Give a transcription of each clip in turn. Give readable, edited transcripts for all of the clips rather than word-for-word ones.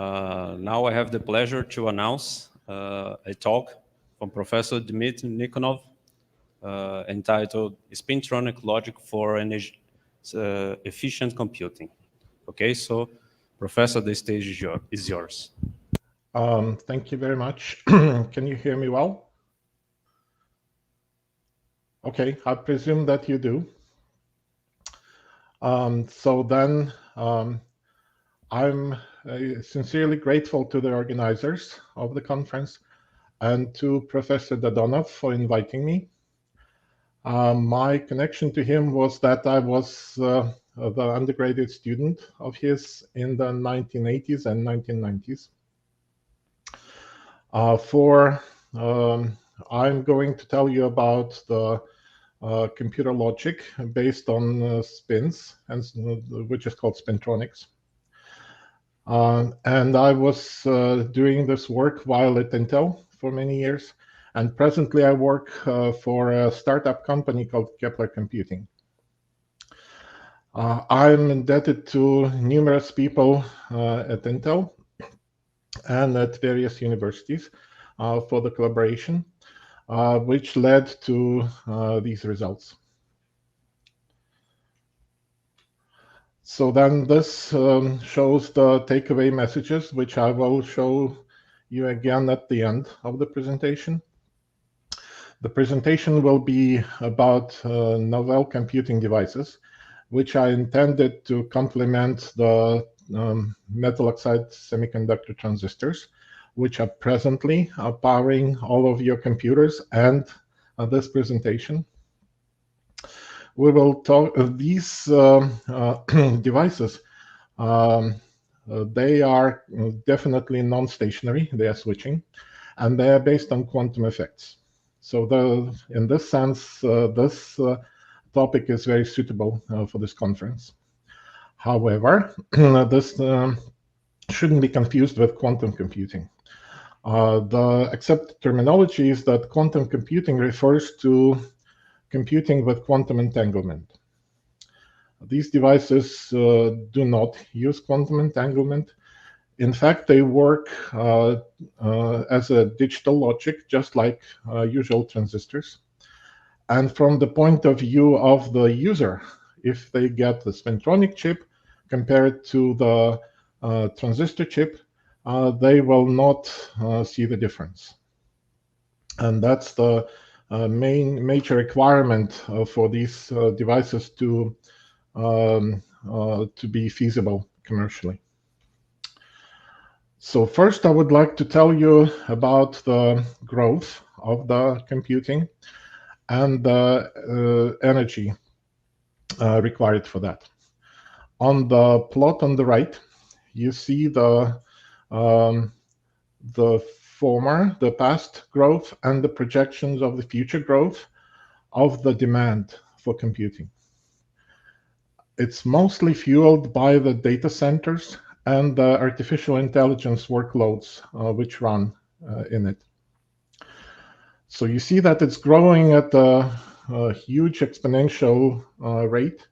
Now I have the pleasure to announce a talk from Professor Dmitri Nikonov entitled Spintronic Logic for Energy Efficient Computing. Okay, so Professor, the stage is yours. Thank you very much. Can you hear me well? Okay, I presume that you do. I'm sincerely grateful to the organizers of the conference and to Professor Dadonov for inviting me. My connection to him was that I was the undergraduate student of his in the 1980s and 1990s. I'm going to tell you about the computer logic based on spins, and which is called Spintronics. And I was doing this work while at Intel for many years, and presently I work for a startup company called Kepler Computing. I'm indebted to numerous people at Intel and at various universities for the collaboration, which led to these results. So then this shows the takeaway messages, which I will show you again at the end of the presentation. The presentation will be about novel computing devices, which I intended to complement the metal oxide semiconductor transistors, which are presently powering all of your computers and this presentation. We will talk these devices. They are definitely non-stationary. They are switching, and they are based on quantum effects. So in this sense, this topic is very suitable for this conference. However, this shouldn't be confused with quantum computing. The accepted terminology is that quantum computing refers to computing with quantum entanglement. These devices do not use quantum entanglement. In fact, they work as a digital logic, just like usual transistors. And from the point of view of the user, if they get the Spintronic chip compared to the transistor chip, they will not see the difference. And that's the major requirement for these devices to be feasible commercially. So first, I would like to tell you about the growth of the computing and the energy required for that. On the plot on the right, you see the past growth and the projections of the future growth of the demand for computing. It's mostly fueled by the data centers and the artificial intelligence workloads which run in it. So you see that it's growing at a huge exponential rate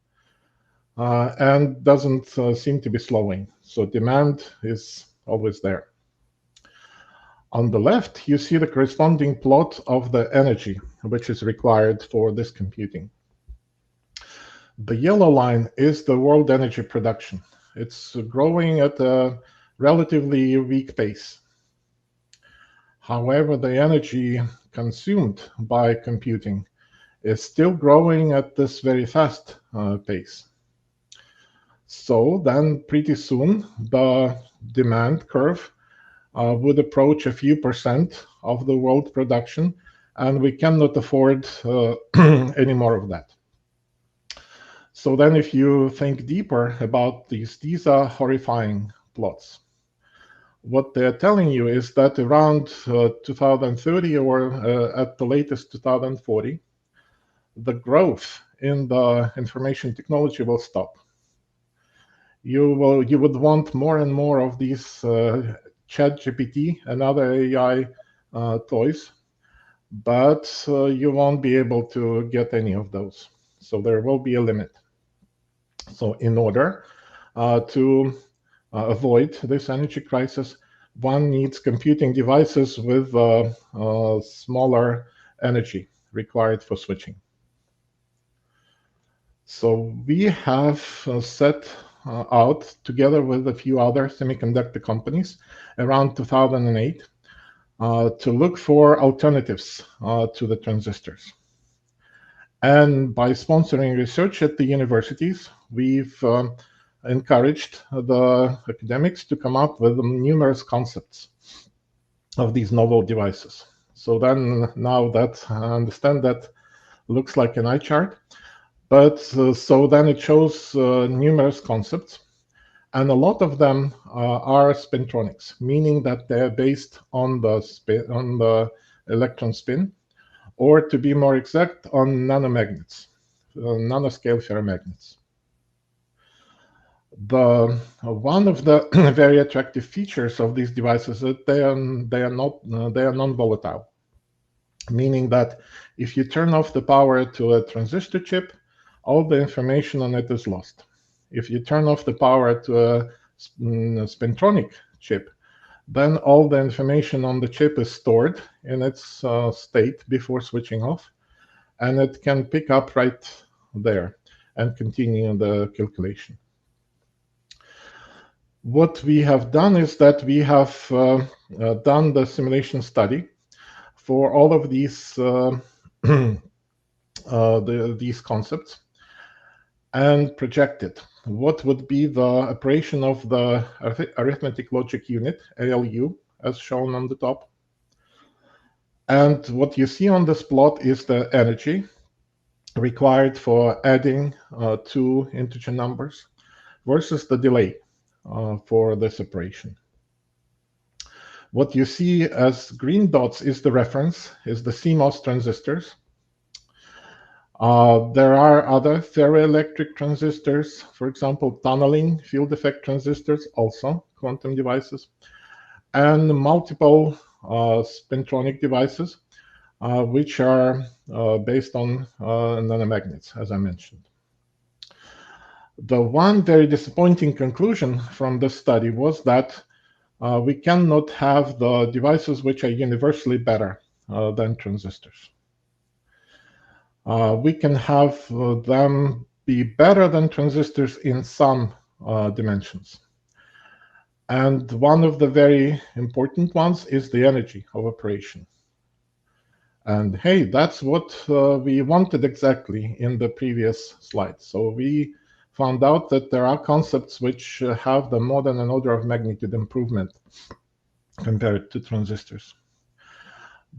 and doesn't seem to be slowing. So demand is always there. On the left, you see the corresponding plot of the energy which is required for this computing. The yellow line is the world energy production. It's growing at a relatively weak pace. However, the energy consumed by computing is still growing at this very fast pace. So then pretty soon, the demand curve would approach a few percent of the world production, and we cannot afford any more of that. So then if you think deeper about these are horrifying plots. What they're telling you is that around 2030 or at the latest 2040, the growth in the information technology will stop. You would want more and more of these ChatGPT and other AI toys, but you won't be able to get any of those. So there will be a limit. So in order to avoid this energy crisis, one needs computing devices with smaller energy required for switching. So we have set out, together with a few other semiconductor companies, around 2008, to look for alternatives to the transistors. And by sponsoring research at the universities, we've encouraged the academics to come up with numerous concepts of these novel devices. So then, now that I understand that looks like an eye chart, but so then it shows numerous concepts, and a lot of them are spintronics, meaning that they're based on the electron spin, or to be more exact, on nanomagnets, nanoscale ferromagnets. One of the very attractive features of these devices is that they are non-volatile, meaning that if you turn off the power to a transistor chip, all the information on it is lost. If you turn off the power to a spintronic chip, then all the information on the chip is stored in its state before switching off, and it can pick up right there and continue the calculation. What we have done is that we have done the simulation study for all of these these concepts, and projected what would be the operation of the arithmetic logic unit, ALU, as shown on the top. And what you see on this plot is the energy required for adding two integer numbers versus the delay for this operation. What you see as green dots is the reference, is the CMOS transistors. There are other ferroelectric transistors, for example, tunneling field effect transistors, also quantum devices, and multiple spintronic devices, which are based on nanomagnets, as I mentioned. The one very disappointing conclusion from this study was that we cannot have the devices which are universally better than transistors. We can have them be better than transistors in some dimensions. And one of the very important ones is the energy of operation. And hey, that's what we wanted exactly in the previous slide. So we found out that there are concepts which have the more than an order of magnitude improvement compared to transistors.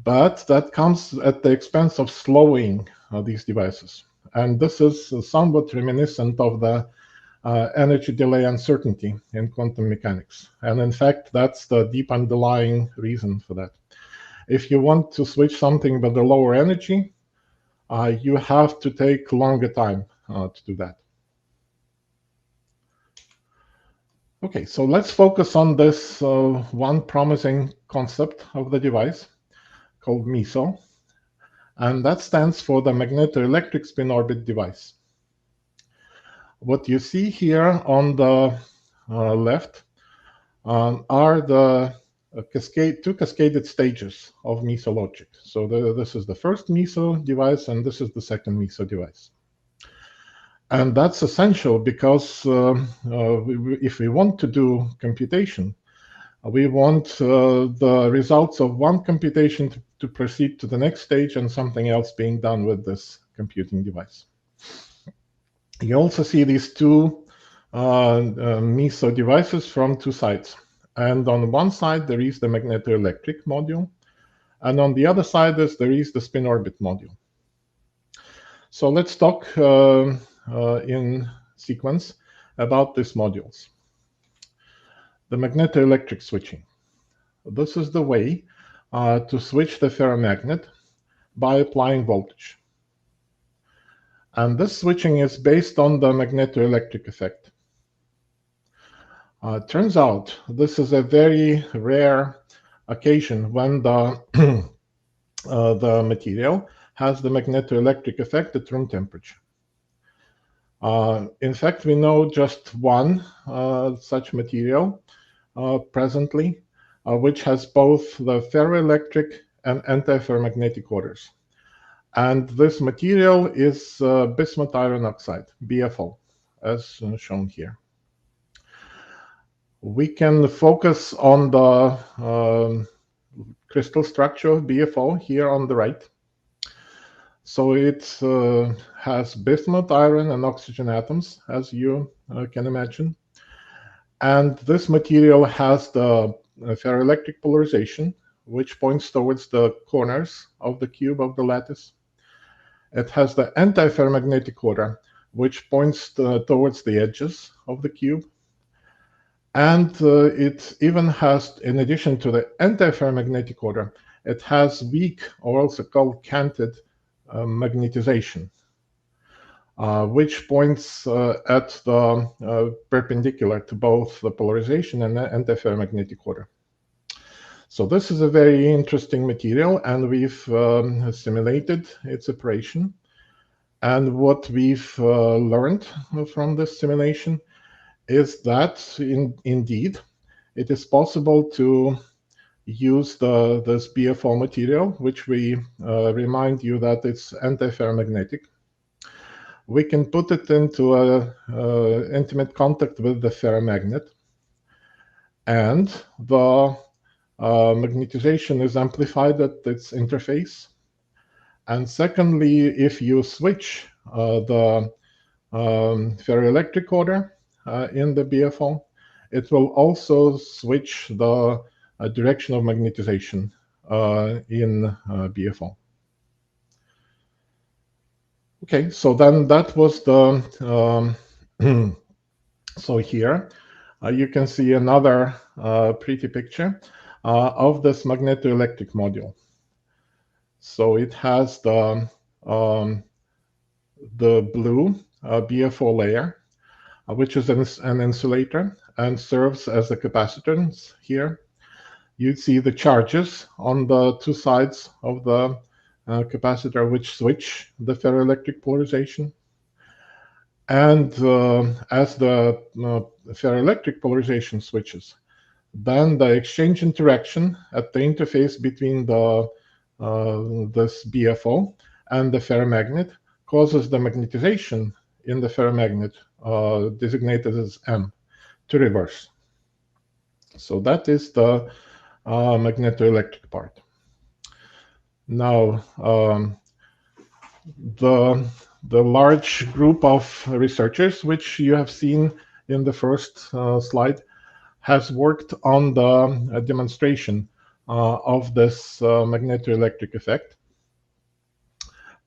But that comes at the expense of slowing these devices. And this is somewhat reminiscent of the energy delay uncertainty in quantum mechanics. And in fact, that's the deep underlying reason for that. If you want to switch something with a lower energy, you have to take longer time to do that. Okay, so let's focus on this one promising concept of the device called MESO, and that stands for the Magnetoelectric Spin Orbit Device. What you see here on the left are the two cascaded stages of MESO logic. So this is the first MESO device, and this is the second MESO device. And that's essential because if we want to do computation, we want the results of one computation to proceed to the next stage and something else being done with this computing device. You also see these two MESO devices from two sides. And on one side, there is the magnetoelectric module. And on the other side, there is the spin orbit module. So let's talk in sequence about these modules. The magnetoelectric switching. This is the way to switch the ferromagnet by applying voltage. And this switching is based on the magnetoelectric effect. Turns out this is a very rare occasion when the, the material has the magnetoelectric effect at room temperature. In fact, we know just one such material presently, which has both the ferroelectric and antiferromagnetic orders. And this material is bismuth iron oxide, BFO, as shown here. We can focus on the crystal structure of BFO here on the right. So it has bismuth, iron, and oxygen atoms, as you can imagine. And this material has the ferroelectric polarization, which points towards the corners of the cube of the lattice. It has the antiferromagnetic order, which points towards the edges of the cube. And it even has, in addition to the antiferromagnetic order, it has weak, or also called canted, magnetization, which points at the perpendicular to both the polarization and the antiferromagnetic order. So this is a very interesting material, and we've simulated its operation. And what we've learned from this simulation is that indeed it is possible to use this BFO material, which we remind you that it's antiferromagnetic. We can put it into a intimate contact with the ferromagnet, and the magnetization is amplified at its interface. And secondly, if you switch the ferroelectric order in the BFO, it will also switch the direction of magnetization in BFO. Okay, so then that was the so here you can see another pretty picture of this magnetoelectric module. So it has the blue BFO layer, which is an insulator and serves as a capacitance here. You see the charges on the two sides of the capacitor, which switch the ferroelectric polarization. And as the ferroelectric polarization switches, then the exchange interaction at the interface between this BFO and the ferromagnet causes the magnetization in the ferromagnet, designated as M, to reverse. So that is the magnetoelectric part. Now, the large group of researchers, which you have seen in the first slide, has worked on the demonstration of this magnetoelectric effect.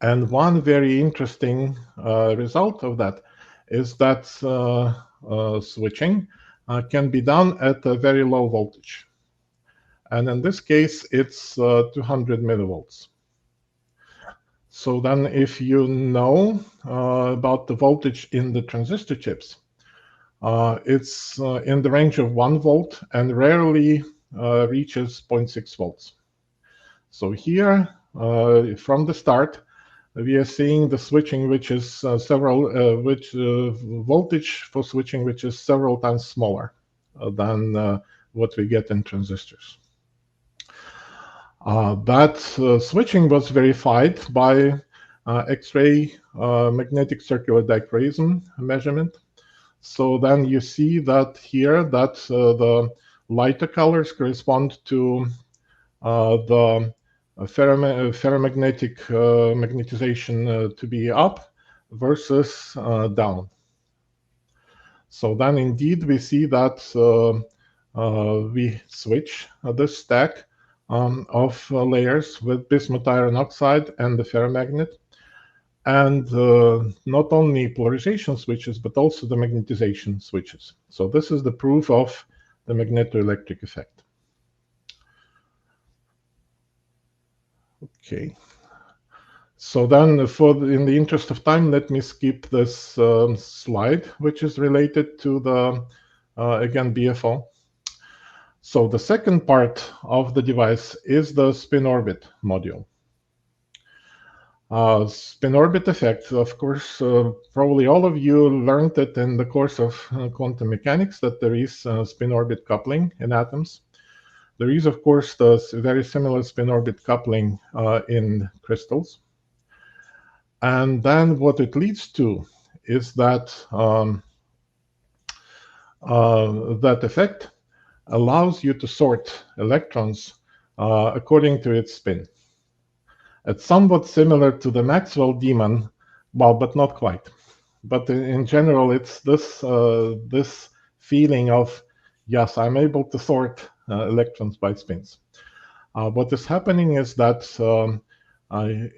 And one very interesting result of that is that switching can be done at a very low voltage. And in this case, it's 200 millivolts. So then if you know about the voltage in the transistor chips, it's in the range of 1 volt and rarely reaches 0.6 volts. So here, from the start, we are seeing the switching, which is voltage for switching, which is several times smaller than what we get in transistors. That switching was verified by X-ray magnetic circular dichroism measurement. So then you see that here that the lighter colors correspond to the ferromagnetic magnetization to be up versus down. So then indeed we see that we switch this stack of layers with bismuth iron oxide and the ferromagnet, and not only polarization switches but also the magnetization switches. So this is the proof of the magnetoelectric effect. Okay, so then in the interest of time, let me skip this slide, which is related to the again BFO. So the second part of the device is the spin orbit module. Spin orbit effect, of course, probably all of you learned it in the course of quantum mechanics, that there is spin orbit coupling in atoms. There is, of course, the very similar spin orbit coupling in crystals. And then what it leads to is that that effect allows you to sort electrons according to its spin. It's somewhat similar to the Maxwell demon, well, but not quite. But in general, it's this feeling of, yes, I'm able to sort electrons by spins. What is happening is that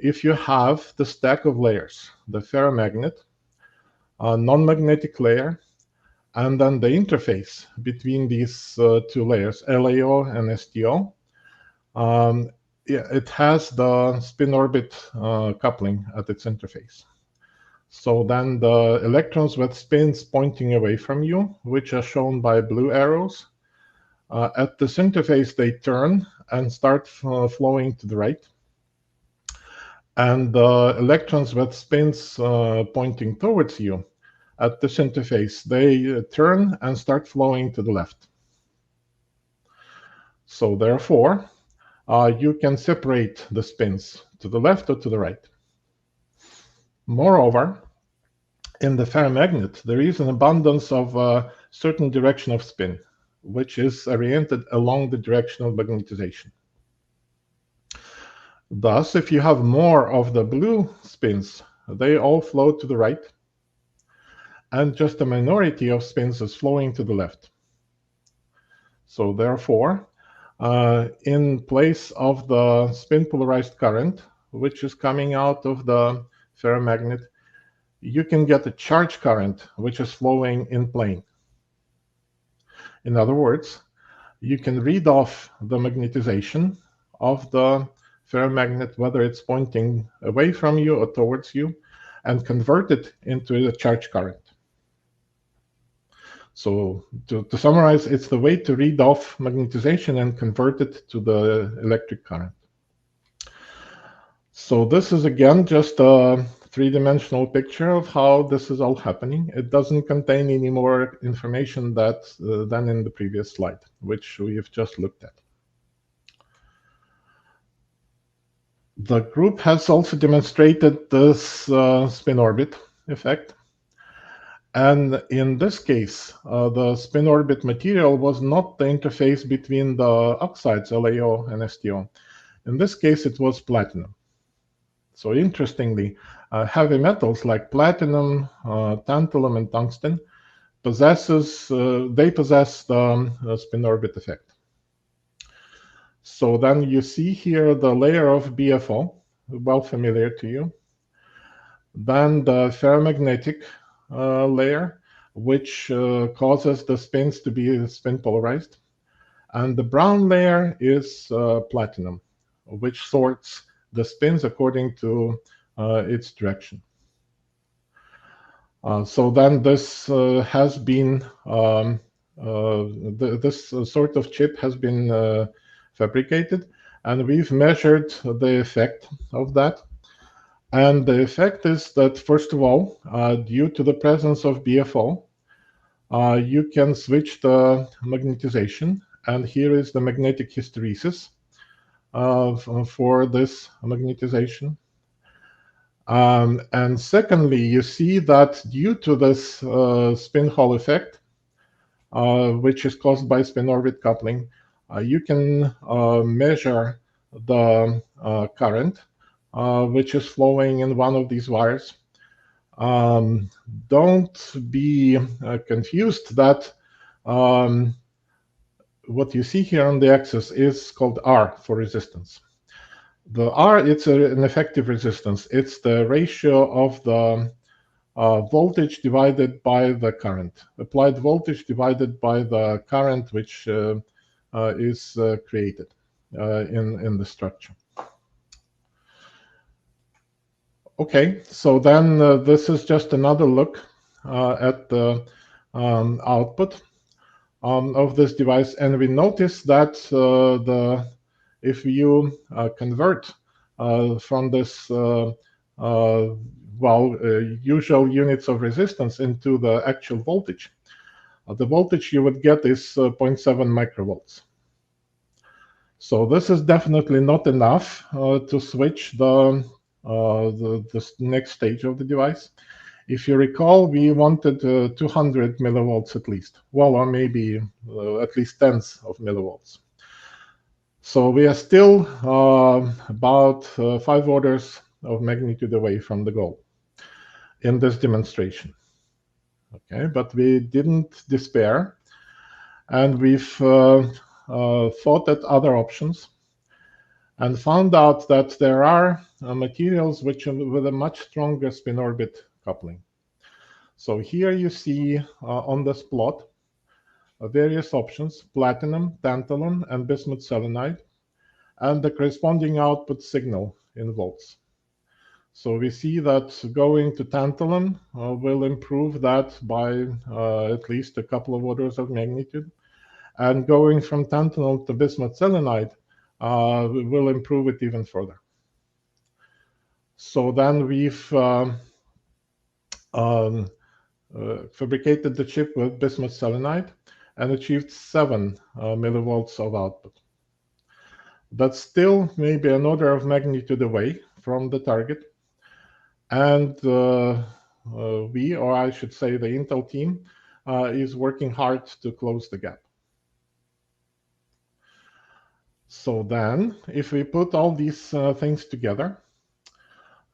if you have the stack of layers, the ferromagnet, non-magnetic layer, and then the interface between these two layers, LAO and STO, it has the spin orbit coupling at its interface. So then the electrons with spins pointing away from you, which are shown by blue arrows, at this interface they turn and start flowing to the right. And the electrons with spins pointing towards you, at this interface, they turn and start flowing to the left. So therefore, you can separate the spins to the left or to the right. Moreover, in the ferromagnet, there is an abundance of a certain direction of spin, which is oriented along the direction of magnetization. Thus, if you have more of the blue spins, they all flow to the right, and just a minority of spins is flowing to the left. So therefore, in place of the spin polarized current, which is coming out of the ferromagnet, you can get a charge current which is flowing in plane. In other words, you can read off the magnetization of the ferromagnet, whether it's pointing away from you or towards you, and convert it into a charge current. So to summarize, it's the way to read off magnetization and convert it to the electric current. So this is again just a three-dimensional picture of how this is all happening. It doesn't contain any more information than in the previous slide, which we've just looked at. The group has also demonstrated this spin orbit effect. And in this case, the spin orbit material was not the interface between the oxides, LAO and STO. In this case, it was platinum. So interestingly, heavy metals like platinum, tantalum, and tungsten possess the spin orbit effect. So then you see here the layer of BFO, well familiar to you. Then the ferromagnetic layer, which causes the spins to be spin polarized. And the brown layer is platinum, which sorts the spins according to its direction. So then this has been, this sort of chip has been fabricated, and we've measured the effect of that. And the effect is that, first of all, due to the presence of BFO, you can switch the magnetization, and here is the magnetic hysteresis for this magnetization. And secondly, you see that due to this spin Hall effect, which is caused by spin orbit coupling, you can measure the current which is flowing in one of these wires. Don't be confused that what you see here on the axis is called R for resistance. The R, it's an effective resistance. It's the ratio of the voltage divided by the current, applied voltage divided by the current which is created in the structure. Okay, so then this is just another look at the output of this device, and we notice that if you convert from this usual units of resistance into the actual voltage, the voltage you would get is 0.7 microvolts. So this is definitely not enough to switch the next stage of the device. If you recall, we wanted 200 millivolts at least, well, or maybe at least tens of millivolts. So we are still about 5 orders of magnitude away from the goal in this demonstration. Okay, but we didn't despair, and we've thought at other options and found out that there are materials which are with a much stronger spin-orbit coupling. So here you see on this plot various options: platinum, tantalum, and bismuth selenide, and the corresponding output signal in volts. So we see that going to tantalum will improve that by at least a couple of orders of magnitude, and going from tantalum to bismuth selenide will improve it even further. So then we've fabricated the chip with bismuth selenide and achieved 7 millivolts of output. That's still maybe an order of magnitude away from the target. And we, or I should say the Intel team, is working hard to close the gap. So then, if we put all these things together,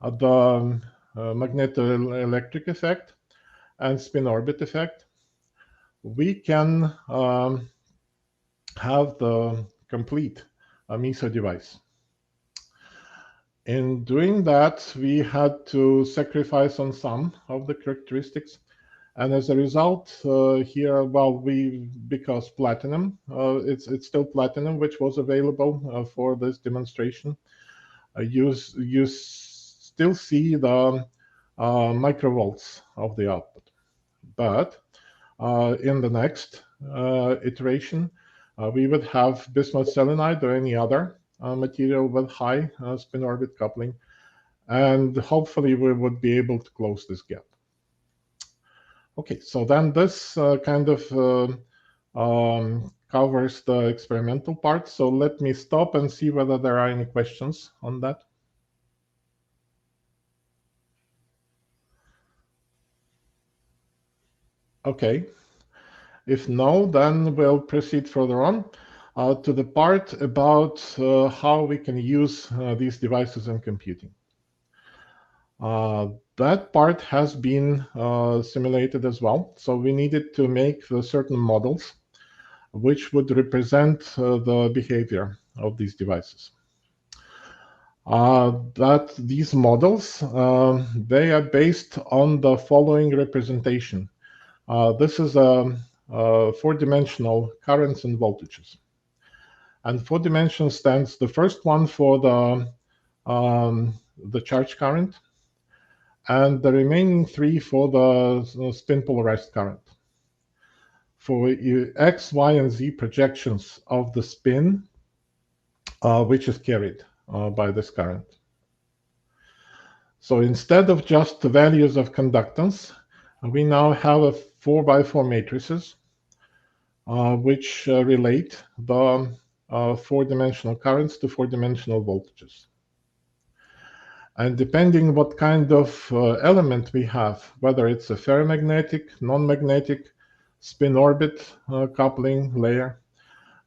the magnetoelectric effect and spin-orbit effect, we can have the complete MESO device. In doing that, we had to sacrifice on some of the characteristics, and as a result, here, because platinum, it's still platinum which was available for this demonstration. You still see the microvolts of the output, but in the next iteration, we would have bismuth selenide or any other material with high spin orbit coupling, and hopefully we would be able to close this gap. Okay, so then this kind of covers the experimental part. So let me stop and see whether there are any questions on that. Okay, if no, then we'll proceed further on to the part about how we can use these devices in computing. That part has been simulated as well. So we needed to make certain models which would represent the behavior of these devices. That these models, they are based on the following representation. This is a 4-dimensional currents and voltages. And 4 dimensions stands the first one for the charge current, and the remaining 3 for the spin polarized current. For X, Y, and Z projections of the spin, which is carried by this current. So instead of just the values of conductance, we now have a 4x4 matrices which relate the 4-dimensional currents to 4-dimensional voltages. And depending what kind of element we have, whether it's a ferromagnetic, non-magnetic, spin orbit coupling layer,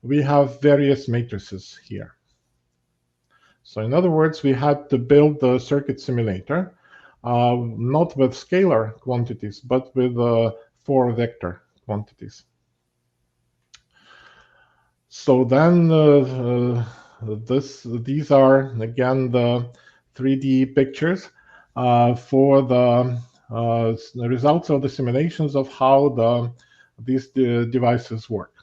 we have various matrices here. So in other words, we had to build the circuit simulator not with scalar quantities, but with 4 vector quantities. So then these are again the 3D pictures for the results of the simulations of how these devices work.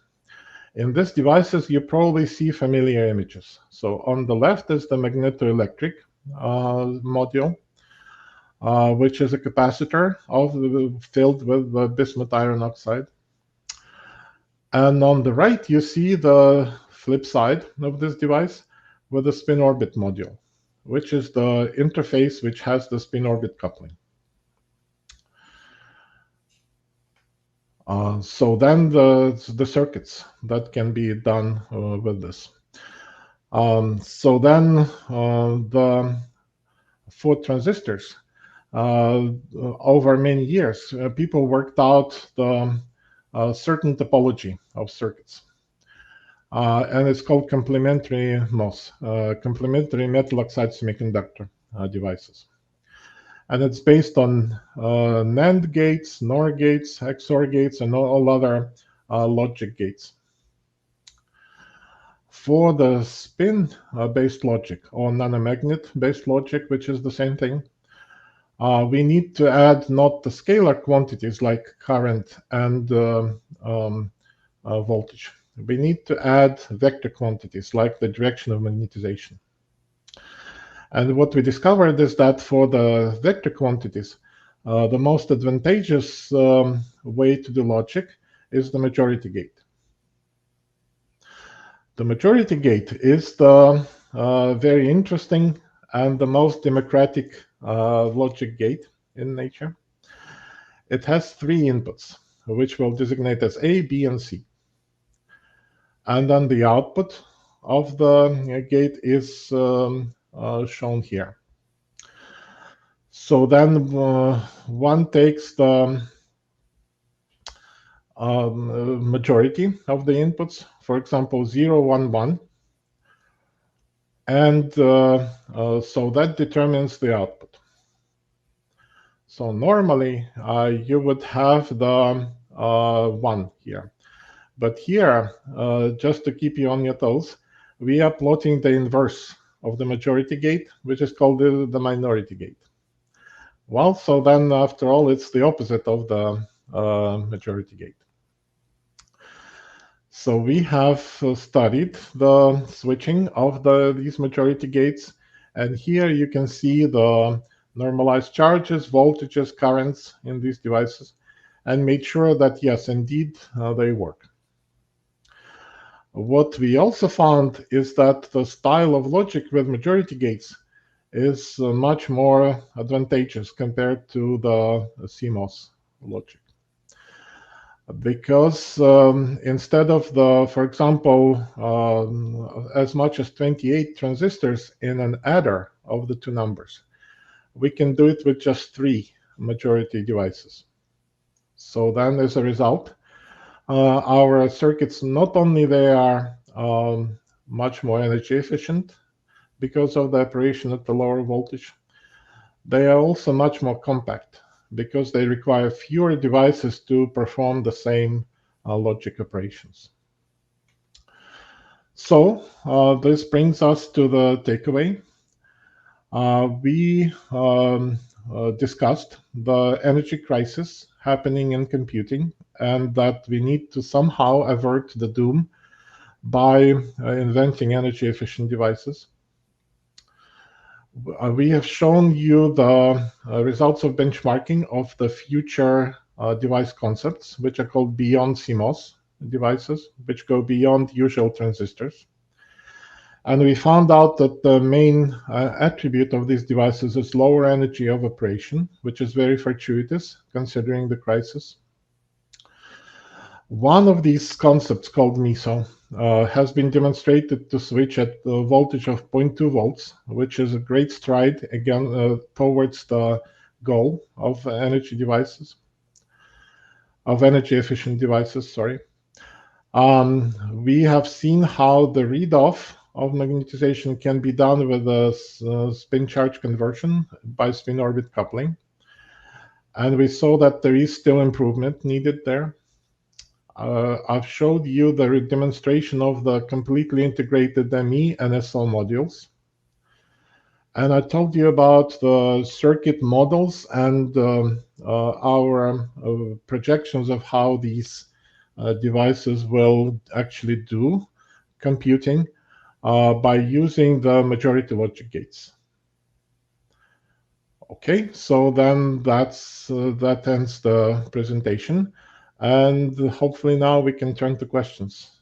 In these devices, you probably see familiar images. So on the left is the magnetoelectric module, which is a capacitor filled with bismuth iron oxide. And on the right, you see the flip side of this device with the spin orbit module. which is the interface which has the spin-orbit coupling. So then the circuits that can be done with this. So then for transistors, over many years, people worked out the certain topology of circuits. And it's called complementary MOS, complementary metal oxide semiconductor devices. And it's based on NAND gates, NOR gates, XOR gates, and all other logic gates. For the spin-based logic or nanomagnet-based logic, which is the same thing, we need to add not the scalar quantities like current and voltage. We need to add vector quantities like the direction of magnetization. And what we discovered is that for the vector quantities, the most advantageous way to do logic is the majority gate. The majority gate is the very interesting and the most democratic logic gate in nature. It has 3 inputs, which we'll designate as A, B, and C. And then the output of the gate is shown here. So then one takes the majority of the inputs, for example, 0, 1, 1. And so that determines the output. So normally you would have the 1 here. But here, just to keep you on your toes, we are plotting the inverse of the majority gate, which is called the minority gate. Well, so then after all, it's the opposite of the majority gate. So we have studied the switching of these majority gates, and here you can see the normalized charges, voltages, currents in these devices, and made sure that yes, indeed, they work. What we also found is that the style of logic with majority gates is much more advantageous compared to the CMOS logic. Because instead of for example, as much as 28 transistors in an adder of the 2 numbers, we can do it with just 3 majority devices. So then as a result, our circuits, not only they are much more energy efficient because of the operation at the lower voltage, they are also much more compact because they require fewer devices to perform the same logic operations. So this brings us to the takeaway. We discussed the energy crisis happening in computing, and that we need to somehow avert the doom by inventing energy efficient devices. We have shown you the results of benchmarking of the future device concepts, which are called beyond CMOS devices, which go beyond usual transistors. And we found out that the main attribute of these devices is lower energy of operation, which is very fortuitous considering the crisis. One of these concepts, called MESO, has been demonstrated to switch at a voltage of 0.2 volts, which is a great stride again towards the goal of energy devices, of energy efficient devices, sorry. We have seen how the read-off of magnetization can be done with a spin charge conversion by spin orbit coupling. And we saw that there is still improvement needed there. I've showed you the demonstration of the completely integrated ME and SL modules. And I told you about the circuit models and our projections of how these devices will actually do computing by using the majority logic gates. Okay, so then that ends the presentation. And hopefully now we can turn to questions.